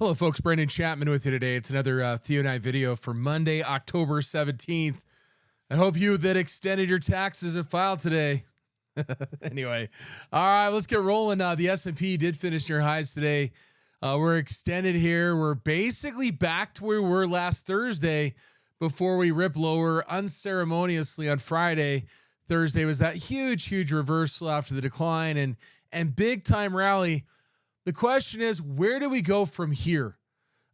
Hello, folks. Brandon Chapman with you today. It's another Theo and I video for Monday, October 17th. I hope you that extended your taxes have filed today. Anyway, all right, let's get rolling. The S&P did finish near highs today. We're extended here. We're basically back to where we were last Thursday before we rip lower unceremoniously on Friday. Thursday was that huge reversal after the decline and big time rally. The question is, where do we go from here?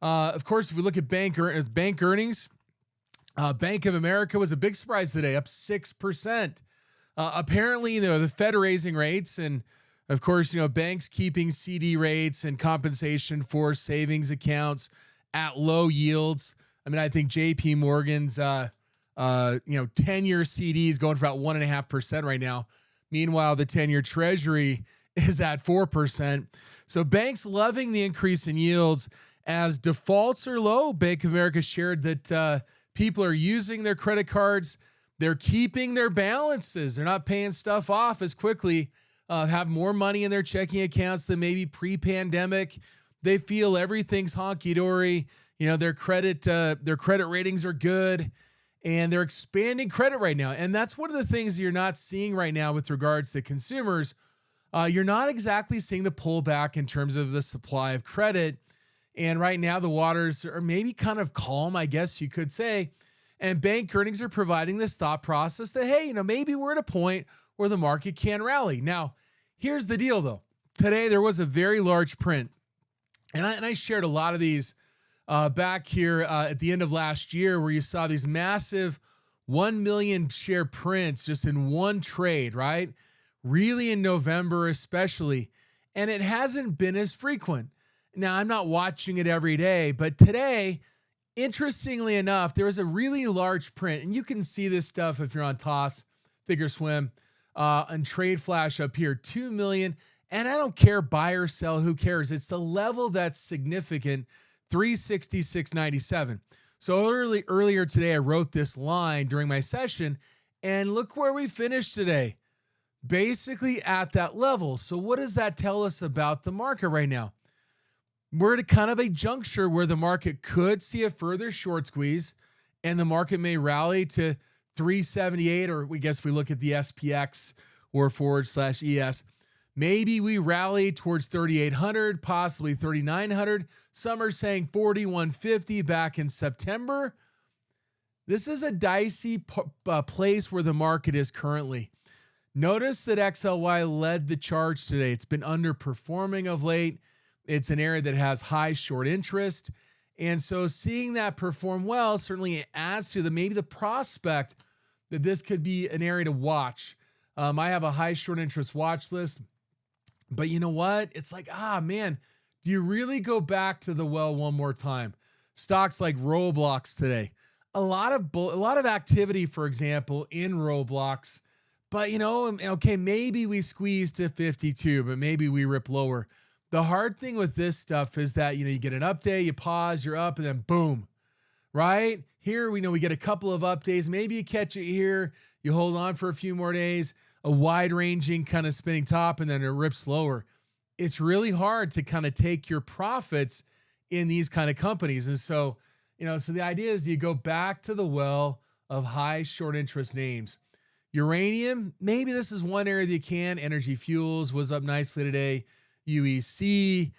Of course, if we look at bank earnings, Bank of America was a big surprise today, up 6%. Apparently, the Fed raising rates, and of course, banks keeping CD rates and compensation for savings accounts at low yields. I mean, I think JP Morgan's 10-year CD is going for about 1.5% right now. Meanwhile, the 10-year Treasury is at 4%. So banks loving the increase in yields as defaults are low. Bank of America shared that people are using their credit cards. They're keeping their balances. They're not paying stuff off as quickly, have more money in their checking accounts than maybe pre-pandemic. They feel everything's honky-dory. Their credit ratings are good, and they're expanding credit right now. And that's one of the things you're not seeing right now with regards to consumers. You're not exactly seeing the pullback in terms of the supply of credit. And right now the waters are maybe kind of calm, I guess you could say. And bank earnings are providing this thought process that, hey, maybe we're at a point where the market can rally. Now, here's the deal though. Today there was a very large print. And I shared a lot of these back here at the end of last year, where you saw these massive 1 million share prints just in one trade, right? Really in November especially, and it hasn't been as frequent. Now, I'm not watching it every day, but today, interestingly enough, there was a really large print, and you can see this stuff if you're on TOS, thinkorswim, and Trade Flash up here, 2 million, and I don't care, buy or sell, who cares? It's the level that's significant, 366.97. So earlier today, I wrote this line during my session, and look where we finished today. Basically at that level. So what does that tell us about the market right now? We're at a kind of a juncture where the market could see a further short squeeze, and the market may rally to 378, or we guess if we look at the SPX or /ES, maybe we rally towards 3,800, possibly 3,900. Some are saying 4,150 back in September. This is a dicey place where the market is currently. Notice that XLY led the charge today. It's been underperforming of late. It's an area that has high short interest. And so seeing that perform well certainly adds to maybe the prospect that this could be an area to watch. I have a high short interest watch list. But you know what? It's like, man, do you really go back to the well one more time? Stocks like Roblox today. A lot of activity, for example, in Roblox. But, okay, maybe we squeeze to 52, but maybe we rip lower. The hard thing with this stuff is that, you get an update, you pause, you're up, and then boom, right? Here, we get a couple of updates. Maybe you catch it here, you hold on for a few more days, a wide-ranging kind of spinning top, and then it rips lower. It's really hard to kind of take your profits in these kind of companies. And so, so the idea is, do you go back to the well of high short interest names? Uranium, maybe this is one area that you can. Energy Fuels was up nicely today. UEC,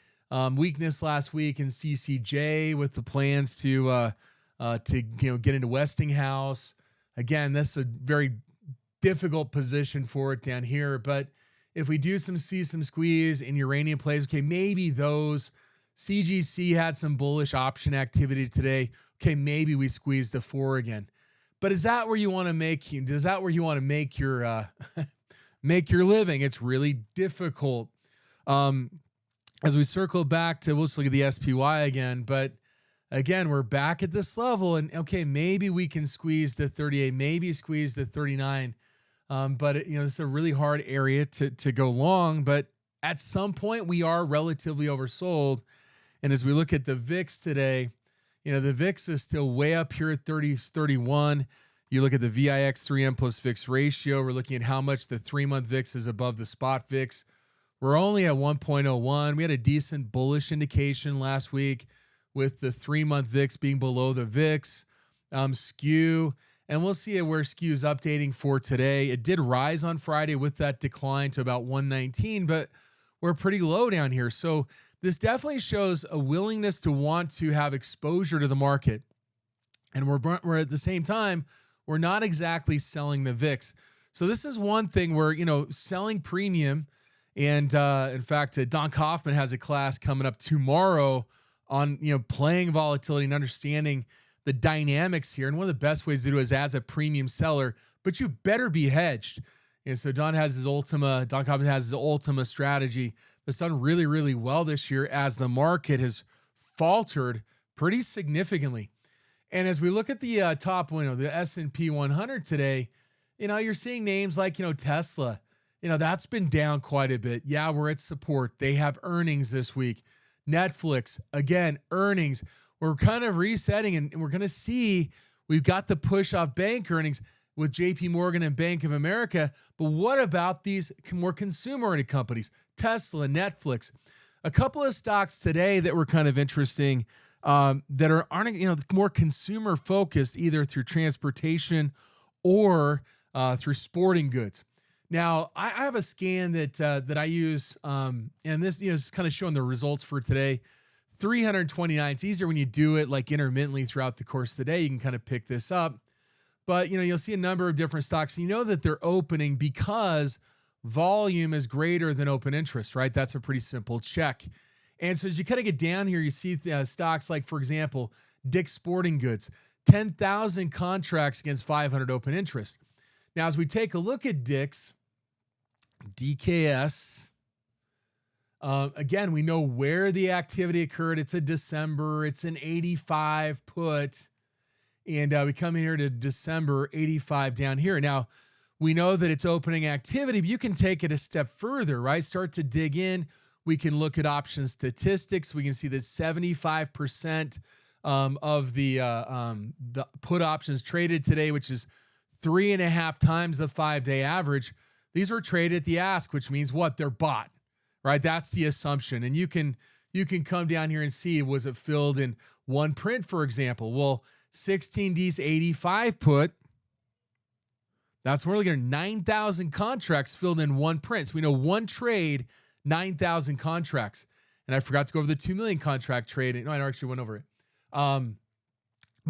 weakness last week in CCJ with the plans to get into Westinghouse. Again, that's a very difficult position for it down here. But if we do see some squeeze in uranium plays, okay, maybe those. CGC had some bullish option activity today. Okay, maybe we squeeze the 4 again. But is that where you want to make? Is that where you want to make your make your living? It's really difficult. As we circle back to, let's look at the SPY again. But again, we're back at this level, and okay, maybe we can squeeze to 38, maybe squeeze to 39. But it's a really hard area to go long. But at some point, we are relatively oversold. And as we look at the VIX today, the VIX is still way up here at 31. You look at the VIX 3M plus VIX ratio. We're looking at how much the 3-month VIX is above the spot VIX. We're only at 1.01. We had a decent bullish indication last week with the 3-month VIX being below the VIX skew. And we'll see where skew is updating for today. It did rise on Friday with that decline to about 119, but we're pretty low down here. So this definitely shows a willingness to want to have exposure to the market. And we're at the same time, we're not exactly selling the VIX. So this is one thing where, selling premium. And in fact, Don Kaufman has a class coming up tomorrow on, playing volatility and understanding the dynamics here. And one of the best ways to do it is as a premium seller, but you better be hedged. And so Don Kaufman has his Ultima strategy that's done really, really well this year as the market has faltered pretty significantly. And as we look at the top window, the S&P 100 today, you're seeing names like, Tesla. That's been down quite a bit. Yeah, we're at support. They have earnings this week. Netflix, again, earnings. We're kind of resetting, and we're going to see we've got the push off bank earnings with JP Morgan and Bank of America. But what about these more consumer-oriented companies? Tesla, Netflix. A couple of stocks today that were kind of interesting that aren't more consumer focused, either through transportation or through sporting goods. Now, I have a scan that I use, and this is kind of showing the results for today. 329. It's easier when you do it like intermittently throughout the course of the day. You can kind of pick this up, but you'll see a number of different stocks. That they're opening because volume is greater than open interest, right? That's a pretty simple check. And so as you kind of get down here, you see stocks like, for example, Dick's Sporting Goods, 10,000 contracts against 500 open interest. Now, as we take a look at Dick's, DKS, again, we know where the activity occurred. It's a December. It's an 85 put. And we come in here to December 85 down here. Now, we know that it's opening activity, but you can take it a step further, right? Start to dig in. We can look at option statistics. We can see that 75% of the put options traded today, which is 3.5 times the 5-day average. These were traded at the ask, which means what? They're bought, right? That's the assumption. And you can come down here and see, was it filled in one print, for example? Well, 16D's 85 put, that's where we're looking at 9,000 contracts filled in one print. So we know one trade, 9,000 contracts. And I forgot to go over the 2 million contract trade. No, I actually went over it. But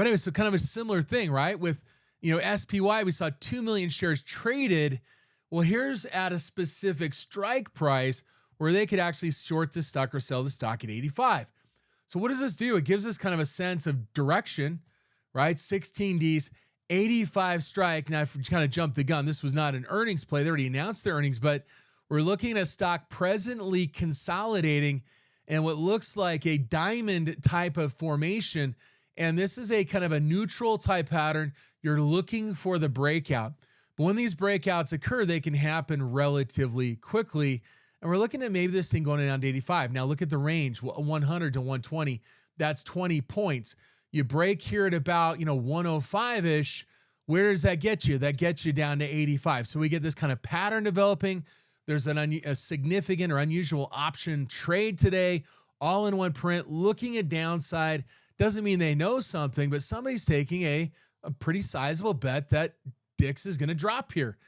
anyway, so kind of a similar thing, right? With, SPY, we saw 2 million shares traded. Well, here's at a specific strike price where they could actually short the stock or sell the stock at 85. So what does this do? It gives us kind of a sense of direction, right? 16Ds, 85 strike. Now, if we kind of jumped the gun, this was not an earnings play. They already announced their earnings, but we're looking at a stock presently consolidating and what looks like a diamond type of formation. And this is a kind of a neutral type pattern. You're looking for the breakout. But when these breakouts occur, they can happen relatively quickly. And we're looking at maybe this thing going down to 85. Now look at the range, 100 to 120. That's 20 points. You break here at about, 105-ish. Where does that get you? That gets you down to 85. So we get this kind of pattern developing. There's a significant or unusual option trade today, all in one print, looking at downside. Doesn't mean they know something, but somebody's taking a pretty sizable bet that Dick's is going to drop here.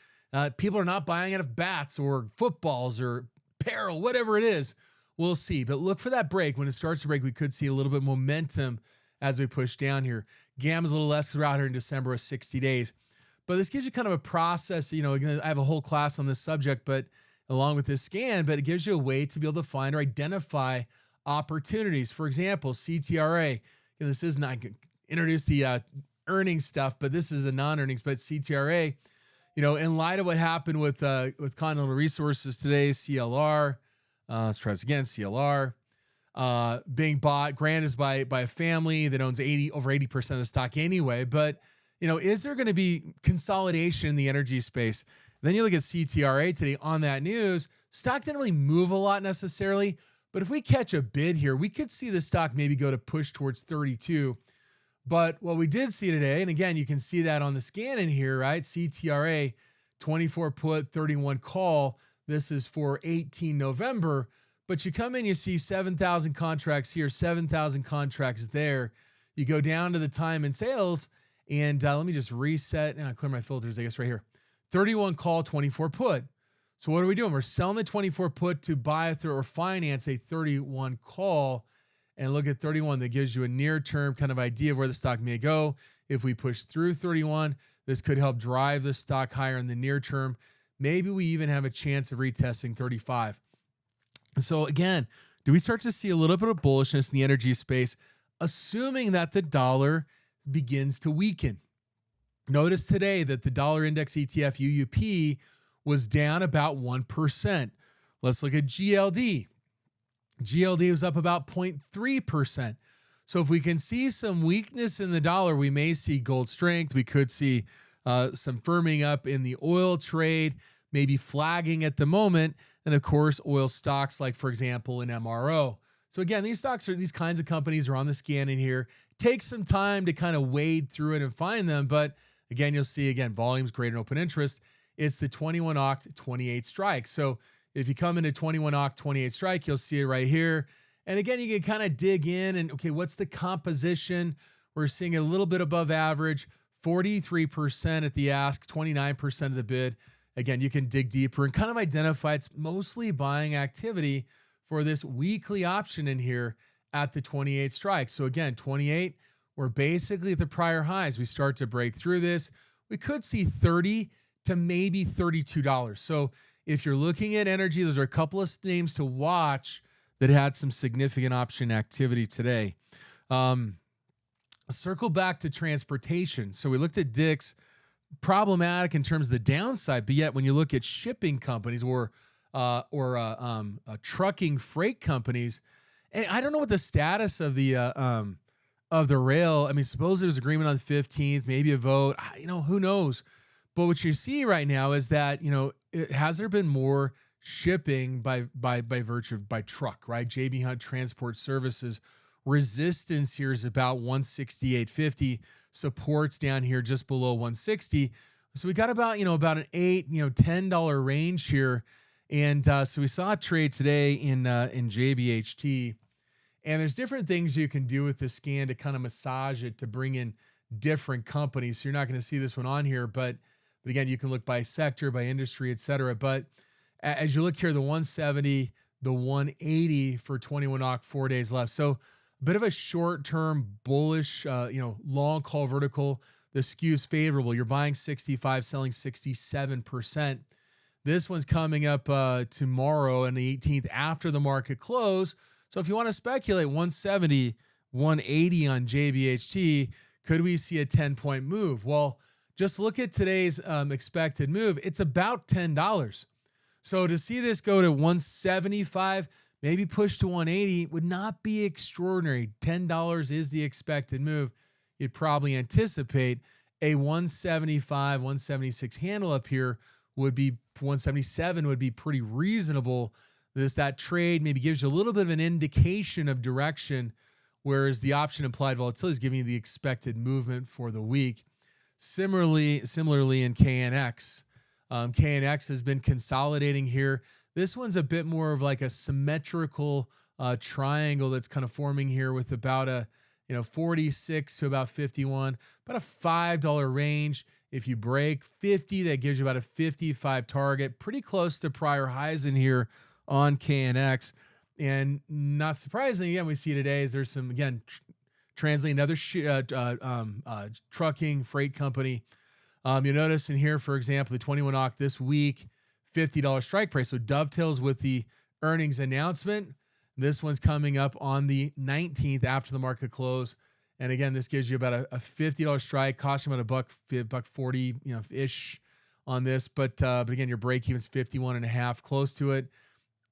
People are not buying out of bats or footballs or apparel, whatever it is. We'll see. But look for that break. When it starts to break, we could see a little bit of momentum as we push down here. Gamma's a little less out here in December of 60 days. But this gives you kind of a process. I have a whole class on this subject, but along with this scan, but it gives you a way to be able to find or identify opportunities. For example, CTRA. This is not introduce the earnings stuff, but this is a non-earnings, but CTRA, in light of what happened with Continental Resources today, CLR, let's try this again, CLR, being bought, granted is by a family that owns over 80% of the stock anyway, but, is there going to be consolidation in the energy space? Then you look at CTRA today on that news, stock didn't really move a lot necessarily, but if we catch a bid here, we could see the stock maybe go to push towards 32. But what we did see today, and again, you can see that on the scan in here, right? CTRA, 24 put, 31 call. This is for 18 November, but you come in, you see 7,000 contracts here, 7,000 contracts there. You go down to the time and sales, and let me just reset and clear my filters, I guess, right here. 31 call, 24 put. So what are we doing? We're selling the 24 put to buy through or finance a 31 call. And look at 31. That gives you a near-term kind of idea of where the stock may go. If we push through 31, this could help drive the stock higher in the near term. Maybe we even have a chance of retesting 35. So again, do we start to see a little bit of bullishness in the energy space, assuming that the dollar begins to weaken? Notice today that the dollar index ETF UUP was down about 1%. Let's look at GLD. GLD was up about 0.3%. So if we can see some weakness in the dollar, we may see gold strength. We could see some firming up in the oil trade, maybe flagging at the moment. And of course, oil stocks like, for example, an MRO. So again, these kinds of companies are on the scan in here. Take some time to kind of wade through it and find them. But again, you'll see, again, volumes greater than open interest. It's the 21 oct 28 strike. So if you come into 21 oct 28 strike, you'll see it right here. And again, you can kind of dig in and, okay, what's the composition? We're seeing a little bit above average, 43% at the ask, 29% of the bid. Again, you can dig deeper and kind of identify it's mostly buying activity for this weekly option in here at the 28 strike. So again, 28, we're basically at the prior highs. We start to break through this. We could see 30 to maybe $32. So if you're looking at energy, those are a couple of names to watch that had some significant option activity today. Circle back to transportation. So we looked at Dick's, problematic in terms of the downside, but yet when you look at shipping companies or trucking freight companies, and I don't know what the status of the rail. I mean, suppose there's agreement on the 15th, maybe a vote. Who knows? But what you see right now is that has there been more shipping by virtue of by truck, right? JB Transport Services resistance here is about 168.50, supports down here just below 160. So we got about an $8-10 range here, and so we saw a trade today in JBHT, and there's different things you can do with the scan to kind of massage it to bring in different companies. So you're not going to see this one on here, but again, you can look by sector, by industry, etc. But as you look here, the 170, the 180 for 21 oct, 4 days left. So a bit of a short-term bullish, long call vertical. The skew's favorable. You're buying 65, selling 67%. This one's coming up tomorrow on the 18th after the market close. So if you want to speculate 170, 180 on JBHT, could we see a 10-point move? Well, just look at today's expected move. It's about $10. So to see this go to 175, maybe push to 180 would not be extraordinary. $10 is the expected move. You'd probably anticipate a 175, 176 handle up here would be 177 would be pretty reasonable. That trade maybe gives you a little bit of an indication of direction, whereas the option implied volatility is giving you the expected movement for the week. Similarly in KNX. KNX has been consolidating here. This one's a bit more of like a symmetrical triangle that's kind of forming here with about a 46 to about 51, about a $5 range. If you break 50, that gives you about a 55 target, pretty close to prior highs in here on KNX. And not surprisingly, again, we see today is there's some, again, translating another trucking freight company. You notice in here, for example, the 21 oct this week, $50 strike price. So dovetails with the earnings announcement. This one's coming up on the 19th after the market close. And again, this gives you about a $50 strike, cost you about $1.40, ish on this. But again, your break even's 51.5, close to it.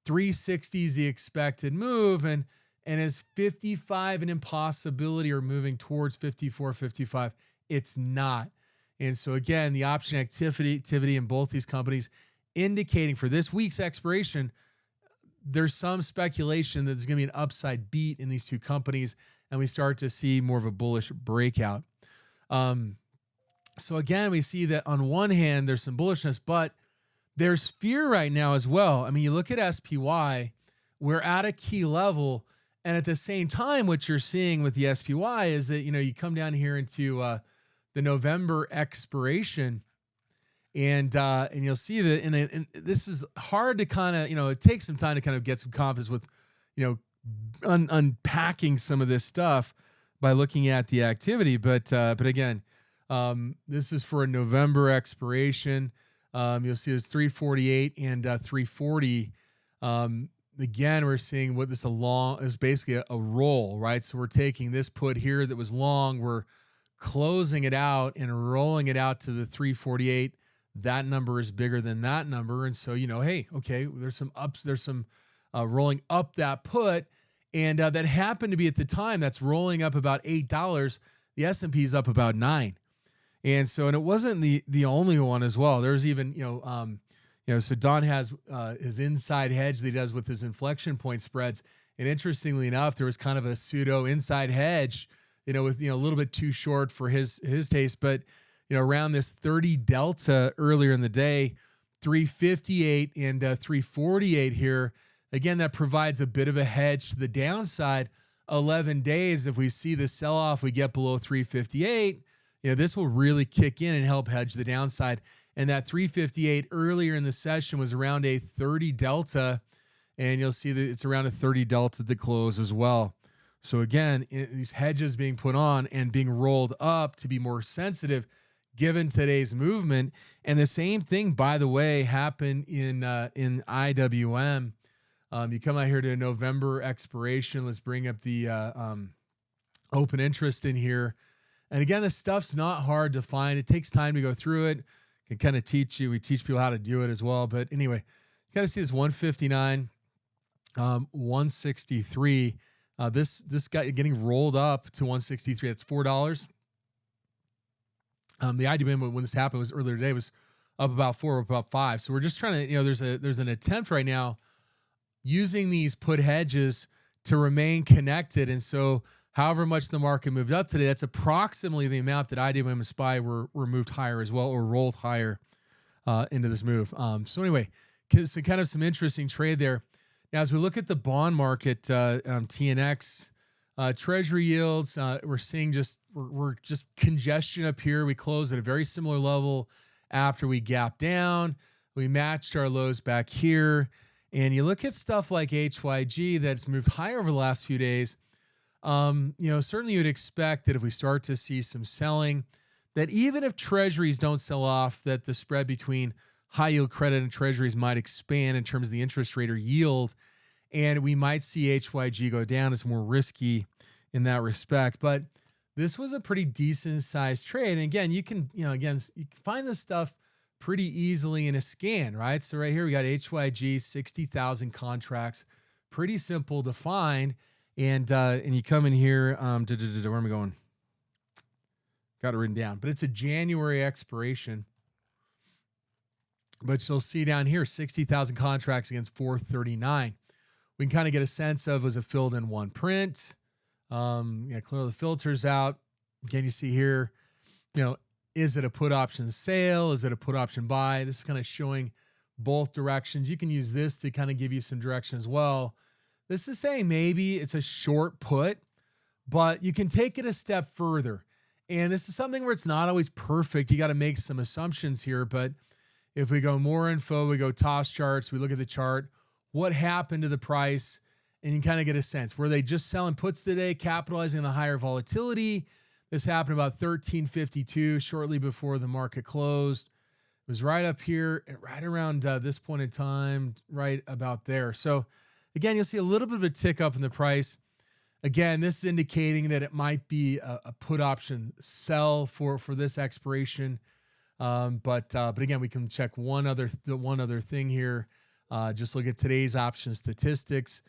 360 is the expected move, and is 55 an impossibility or moving towards 54, 55? It's not. And so again, the option activity in both these companies indicating for this week's expiration, there's some speculation that there's going to be an upside beat in these two companies, and we start to see more of a bullish breakout. So again, we see that on one hand, there's some bullishness, but there's fear right now as well. I mean, you look at SPY, we're at a key level. And at the same time, what you're seeing with the SPY is that, you come down here into the November expiration, and you'll see that, and this is hard to kind of, it takes some time to kind of get some confidence with, unpacking some of this stuff by looking at the activity. But again, this is for a November expiration. You'll see it's 348 and 340. Again, we're seeing what this is basically a roll, right? So we're taking this put here that was long, we're closing it out and rolling it out to the 348. That number is bigger than that number. And so, hey, okay, there's some ups, there's some rolling up that put. And that happened to be at the time that's rolling up about $8. The S&P is up about 9. And so, and it wasn't the only one as well. There's even, so Don has his inside hedge that he does with his inflection point spreads. And interestingly enough, there was kind of a pseudo inside hedge, with, a little bit too short for his taste, but, around this 30 delta earlier in the day, 358 and 348 here. Again, that provides a bit of a hedge to the downside. 11 days, if we see the sell-off, we get below 358, this will really kick in and help hedge the downside. And that 358 earlier in the session was around a 30 delta, and you'll see that it's around a 30 delta at the close as well. So again, these hedges being put on and being rolled up to be more sensitive given today's movement. And the same thing, by the way, happened in IWM. You come out here to a November expiration. Let's bring up the open interest in here. And again, this stuff's not hard to find. It takes time to go through it. Can kind of teach you. We teach people how to do it as well. But anyway, you kind of see this 159, 163. This guy getting rolled up to 163. That's $4. The IWM when this happened was earlier today was up about 4, up about 5. So we're just trying to, there's an attempt right now using these put hedges to remain connected. And so however much the market moved up today, that's approximately the amount that IWM and SPY were moved higher as well, or rolled higher into this move. So anyway, so kind of some interesting trade there. Now, as we look at the bond market, TNX, Treasury yields, we're seeing we're just congestion up here. We closed at a very similar level after we gapped down. We matched our lows back here. And you look at stuff like HYG that's moved higher over the last few days. Certainly you'd expect that if we start to see some selling, that even if treasuries don't sell off, that the spread between high yield credit and treasuries might expand in terms of the interest rate or yield. And we might see HYG go down. It's more risky in that respect. But this was a pretty decent sized trade. And again, you can find this stuff pretty easily in a scan, right? So right here, we got HYG, 60,000 contracts, pretty simple to find. And you come in here, where am I going? Got it written down, but it's a January expiration. But you'll see down here, 60,000 contracts against 439. We can kind of get a sense of, was it filled in one print? Clear the filters out. Again, you see here, is it a put option sale? Is it a put option buy? This is kind of showing both directions. You can use this to kind of give you some direction as well. This is saying maybe it's a short put, but you can take it a step further. And this is something where it's not always perfect. You got to make some assumptions here. But if we go more info, we go toss charts, we look at the chart, what happened to the price, and you kind of get a sense. Were they just selling puts today, capitalizing on the higher volatility? This happened about 1352, shortly before the market closed. It was right up here, right around this point in time, right about there. So again, you'll see a little bit of a tick up in the price. Again, this is indicating that it might be a put option sell for this expiration. But again, we can check one other thing here. Just look at today's option statistics,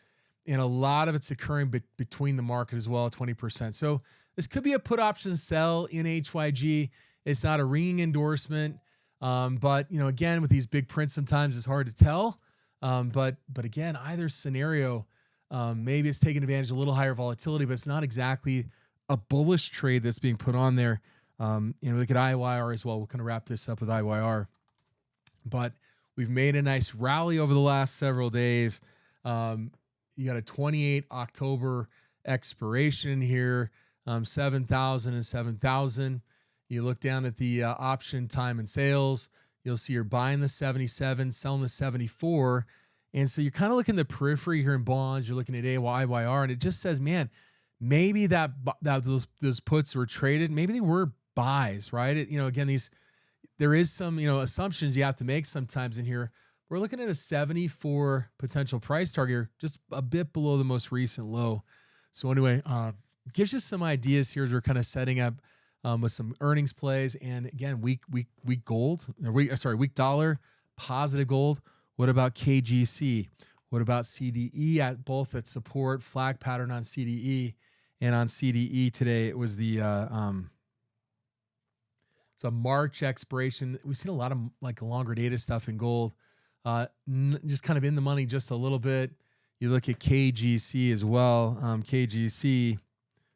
and a lot of it's occurring between the market as well, 20%. So this could be a put option sell in HYG. It's not a ringing endorsement, but again, with these big prints, sometimes it's hard to tell. But again, either scenario, maybe it's taking advantage of a little higher volatility, but it's not exactly a bullish trade that's being put on there. Look at IYR as well. We'll kind of wrap this up with IYR, but We've made a nice rally over the last several days. You got a 28 October expiration here, 7,000 and 7,000. You look down at the option time and sales. You'll see you're buying the 77, selling the 74. And so you're kind of looking at the periphery here in bonds. You're looking at AYYR, and it just says, man, maybe that those puts were traded. Maybe they were buys, right? Again, there is some, assumptions you have to make sometimes in here. We're looking at a 74 potential price target here, just a bit below the most recent low. So anyway, gives you some ideas here as we're kind of setting up with some earnings plays. And again, weak dollar, positive gold. What about KGC? What about CDE? Both at support, flag pattern on CDE, and on CDE today it was the it's a March expiration. We've seen a lot of like longer data stuff in gold, just kind of in the money just a little bit. You look at KGC as well. KGC,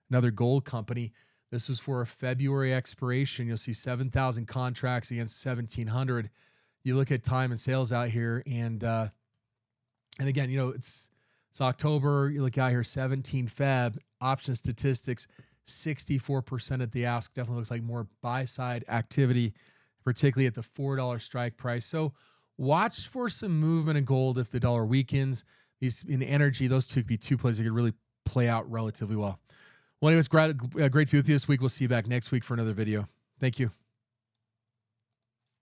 another gold company. This is for a February expiration. You'll see 7,000 contracts against 1,700. You look at time and sales out here, and again, it's October. You look out here, 17 Feb, option statistics, 64% at the ask. Definitely looks like more buy side activity, particularly at the $4 strike price. So watch for some movement in gold if the dollar weakens. In energy, those two could be two plays that could really play out relatively well. Well, anyways, great to be with you this week. We'll see you back next week for another video. Thank you.